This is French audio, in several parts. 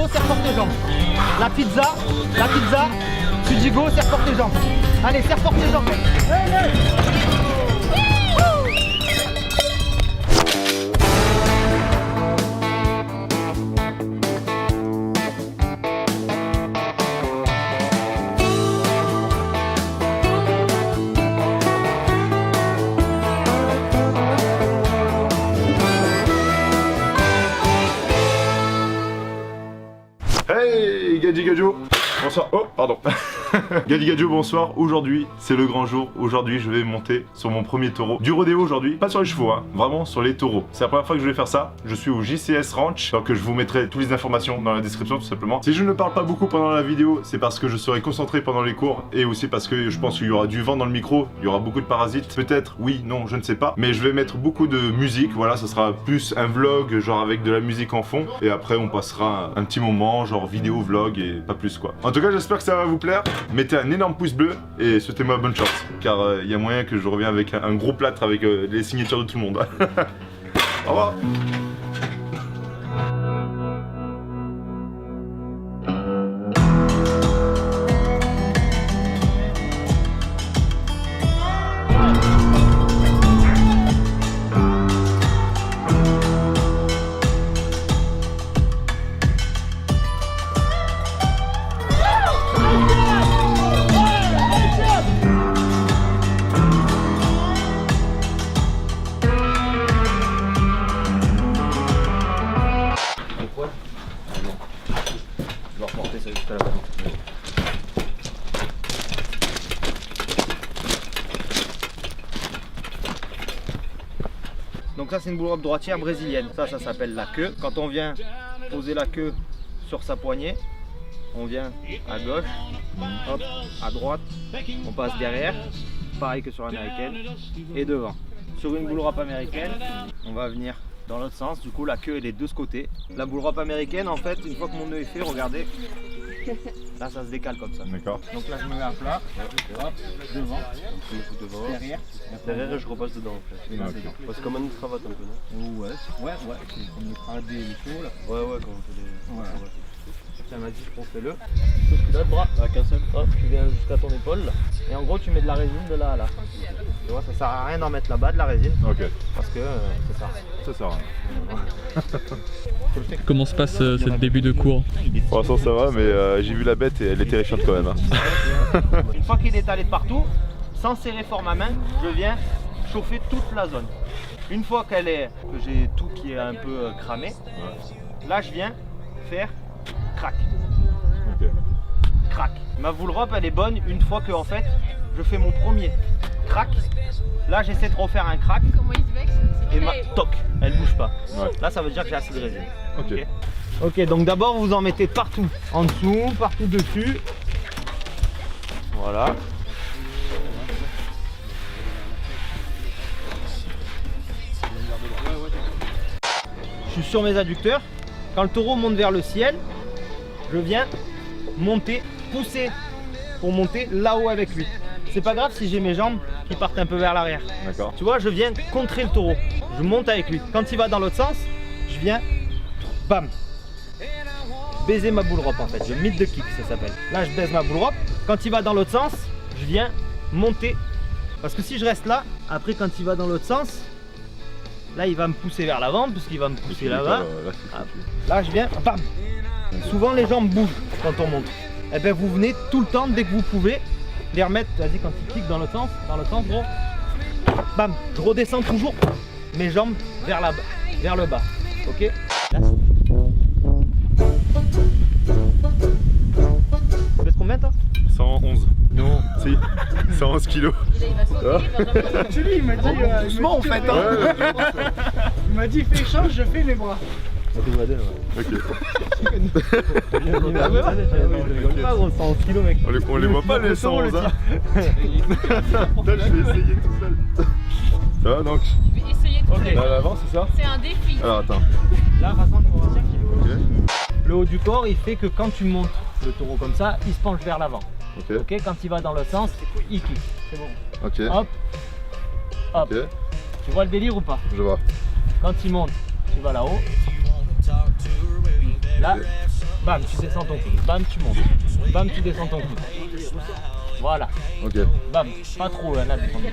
serre fort tes jambes. La pizza, tu dis go, serre fort tes jambes. Allez, serre fort tes jambes. Allez. Hey Gadji Gadjo. Bonsoir. Oh pardon. Gadji Gadjo, bonsoir. Aujourd'hui c'est le grand jour. Aujourd'hui je vais monter sur mon premier taureau du rodéo aujourd'hui. Pas sur les chevaux, hein, vraiment sur les taureaux. C'est la première fois que je vais faire ça. Je suis au JCS Ranch. Donc je vous mettrai toutes les informations dans la description tout simplement. Si je ne parle pas beaucoup pendant la vidéo, c'est parce que je serai concentré pendant les cours. Et aussi parce que je pense qu'il y aura du vent dans le micro. Il y aura beaucoup de parasites. Peut-être, oui, non, je ne sais pas. Mais je vais mettre beaucoup de musique. Voilà, ça sera plus un vlog, genre avec de la musique en fond. Et après on passera un petit moment, genre vidéo, vlog et pas plus quoi. En tout cas j'espère que ça va vous plaire. Mettez un énorme pouce bleu et souhaitez-moi bonne chance. Car il y a moyen que je revienne avec un gros plâtre avec les signatures de tout le monde. Au revoir. Donc ça c'est une boule robe droitière brésilienne. Ça s'appelle la queue. Quand on vient poser la queue sur sa poignée, on vient à gauche, hop, à droite, on passe derrière, pareil que sur l'américaine, et devant. Sur une boule robe américaine, on va venir dans l'autre sens, du coup la queue elle est de ce côté. La boule robe américaine en fait, une fois que mon nœud est fait, regardez, là ça se décale comme ça. D'accord. Donc là je me mets à plat, hop, devant, derrière. Derrière je repasse dedans en fait. Ah, okay. C'est comme une cravate un peu, non? Ouais, c'est comme le cravate des chevaux là. Ouais, quand on fait les... Voilà. Ça m'a dit fais-le. Sauf que là le bras, qu'un seul, hop, tu viens jusqu'à ton épaule là. Et en gros tu mets de la résine de là à là. Tu vois, ça sert à rien d'en mettre là-bas de la résine. Ok. Parce que c'est ça. Ça sert à rien. Comment se passe ce début de cours? Pour l'instant ça va, mais j'ai vu la bête et elle est terrifiante quand même. Hein. Une fois qu'il est étalé de partout, sans serrer fort ma main, je viens chauffer toute la zone. Une fois que j'ai tout qui est un peu cramé, là je viens faire crac. Ok. Crac. Ma boule robe elle est bonne une fois que en fait je fais mon premier crac. Là j'essaie de refaire un crac et ma toc, elle bouge pas. Ouais. Là ça veut dire que j'ai assez de résine. Ok. Ok, donc d'abord vous en mettez partout, en dessous, partout dessus. Voilà. Je suis sur mes adducteurs. Quand le taureau monte vers le ciel, je viens monter, pousser pour monter là-haut avec lui. C'est pas grave si j'ai mes jambes qui partent un peu vers l'arrière. D'accord. Tu vois, je viens contrer le taureau. Je monte avec lui. Quand il va dans l'autre sens, je viens, bam, baiser ma boule robe en fait. Je mid de kick, ça s'appelle. Là, je baise ma boule robe. Quand il va dans l'autre sens, je viens monter. Parce que si je reste là, après quand il va dans l'autre sens, là il va me pousser vers l'avant, puisqu'il va me pousser là-bas. Là je viens, bam. Souvent les jambes bougent quand on monte. Et bien vous venez tout le temps, dès que vous pouvez, les remettre, vas-y quand il kick dans l'autre sens gros. Bam, je redescends toujours mes jambes vers là-bas, vers le bas. Ok. Là. Tu pèses combien toi? 111. Non. Si, 111 kilos. Julie, il m'a dit doucement en fait. Il m'a dit fais échange, je fais les bras. Ok. Pas gros, 111 kilos mec. On les voit pas les 111 hein. Là, je vais essayer tout seul. Ça va donc? Je vais essayer de Ok. Là à l'avant c'est ça? C'est un défi. Alors attends. Là, rassemble-moi. Ok. Le haut du corps, il fait que quand tu montes le taureau comme ça, il se penche vers l'avant. Ok. Ok, quand il va dans l'autre sens, il kick. C'est bon. Ok. Hop. Hop. Ok. Tu vois le délire ou pas? Je vois. Quand il monte, tu vas là-haut. Là, Bam, tu descends ton coude. Bam, tu montes. Bam, tu descends ton coude. Voilà. Ok. Bam, pas trop là, descends ton coude.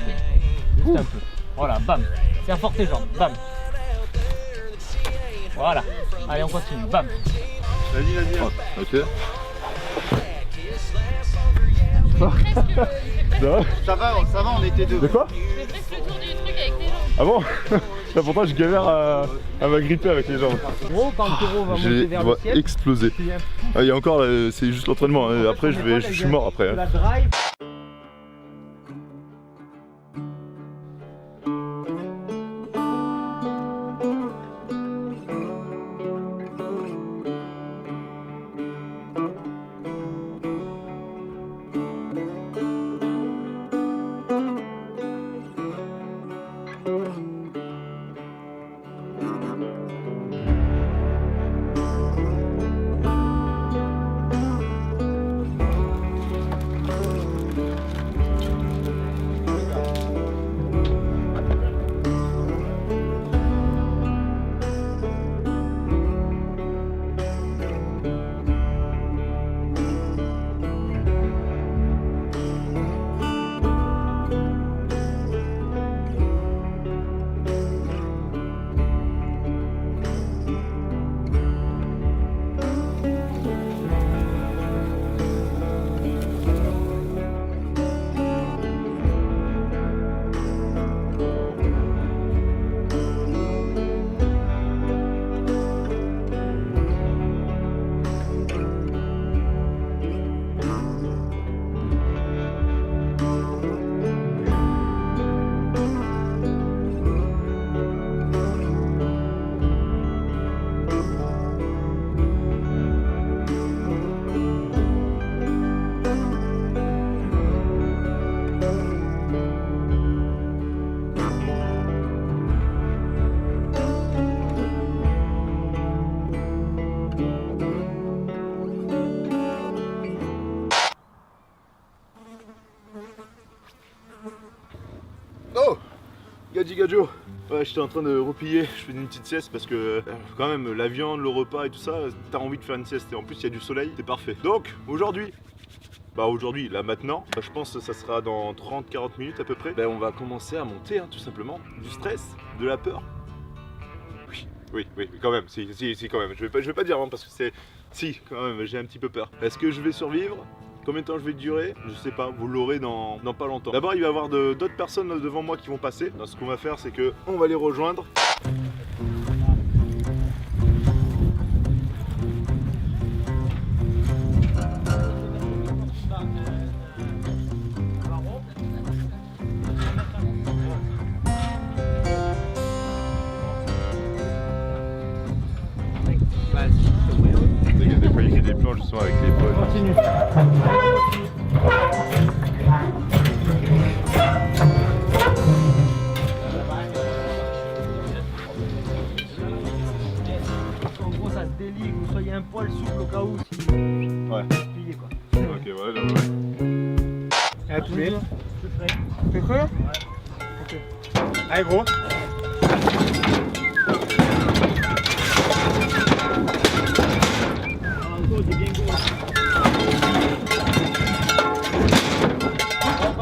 Juste un peu. Voilà, bam. Serre fort tes jambes. Bam. Voilà. Allez, on continue. Bam. Vas-y, vas-y. Ok. Ça va, on était deux. De quoi? Fais presque le tour du truc avec tes jambes. Ah bon? Là, pourtant je galère à m'agripper avec les jambes. Gros, quand le taureau va monter J'ai vers le ciel, explosé. Ah, il y a encore, c'est juste l'entraînement. Après, je suis mort après. Hein. la drive. Oh, Gadji Gadjo. Ouais, j'étais en train de replier, je faisais une petite sieste parce que quand même la viande, le repas et tout ça, t'as envie de faire une sieste et en plus il y a du soleil, c'est parfait. Donc aujourd'hui, là maintenant, je pense que ça sera dans 30-40 minutes à peu près, on va commencer à monter tout simplement, du stress, de la peur. Oui, quand même, si quand même, je vais pas dire parce que c'est, si quand même, j'ai un petit peu peur. Est-ce que je vais survivre ? Combien de temps je vais durer? Je sais pas, vous l'aurez dans pas longtemps. D'abord il va y avoir d'autres personnes devant moi qui vont passer. Donc, ce qu'on va faire c'est que on va les rejoindre. Des fois il y a des plans justement avec les potes. Continue. En gros, ça se délie, que vous soyez un poil souple au cas où si Ouais. pliez quoi. Ok, ouais, là, ouais. À tous les. Je ferai. T'es prêt? Ouais. Ok. Allez, gros.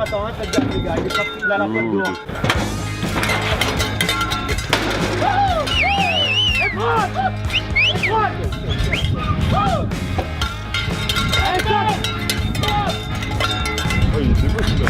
Attends, faites gaffe les gars, il est parti, il a la tête dehors. Oh, il était beau celui-là.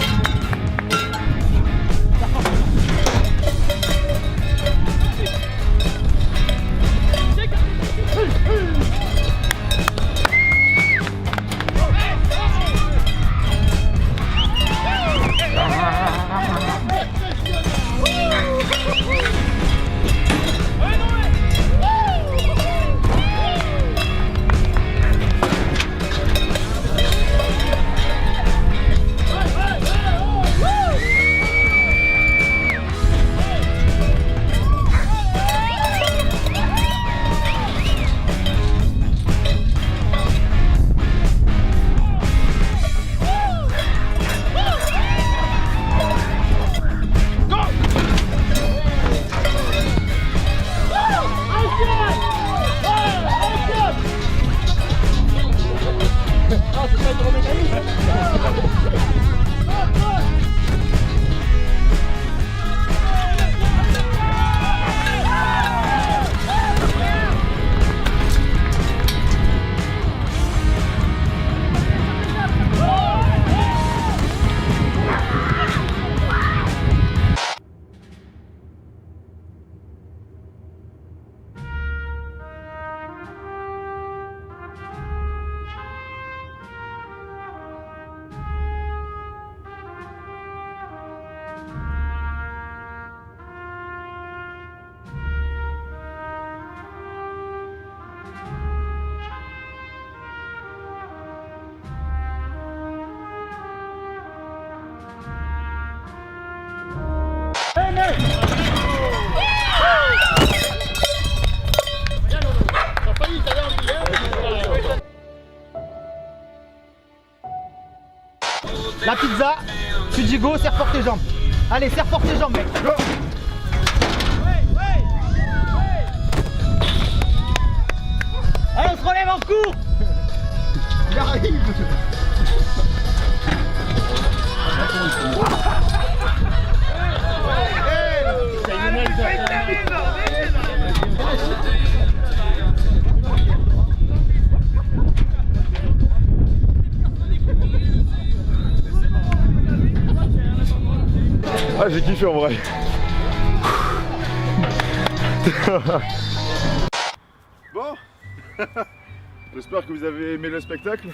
La pizza, tu dis go, serre fort tes jambes. Allez, serre fort tes jambes, mec. Go. Allez, on se relève en cours. J'arrive. Ah, j'ai kiffé en vrai. Bon, j'espère que vous avez aimé le spectacle.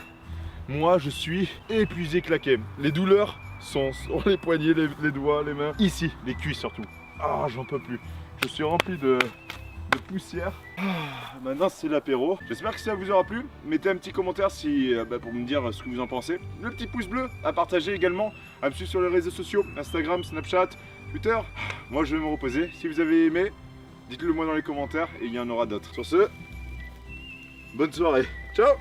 Moi, je suis épuisé, claqué. Les douleurs sont sur les poignets, les doigts, les mains. Ici, les cuisses surtout. Ah, j'en peux plus. Je suis rempli de poussière. Maintenant, c'est l'apéro. J'espère que ça vous aura plu. Mettez un petit commentaire si, pour me dire ce que vous en pensez. Le petit pouce bleu à partager également. À me suivre sur les réseaux sociaux, Instagram, Snapchat, Twitter. Moi, je vais me reposer. Si vous avez aimé, dites-le moi dans les commentaires et il y en aura d'autres. Sur ce, bonne soirée. Ciao!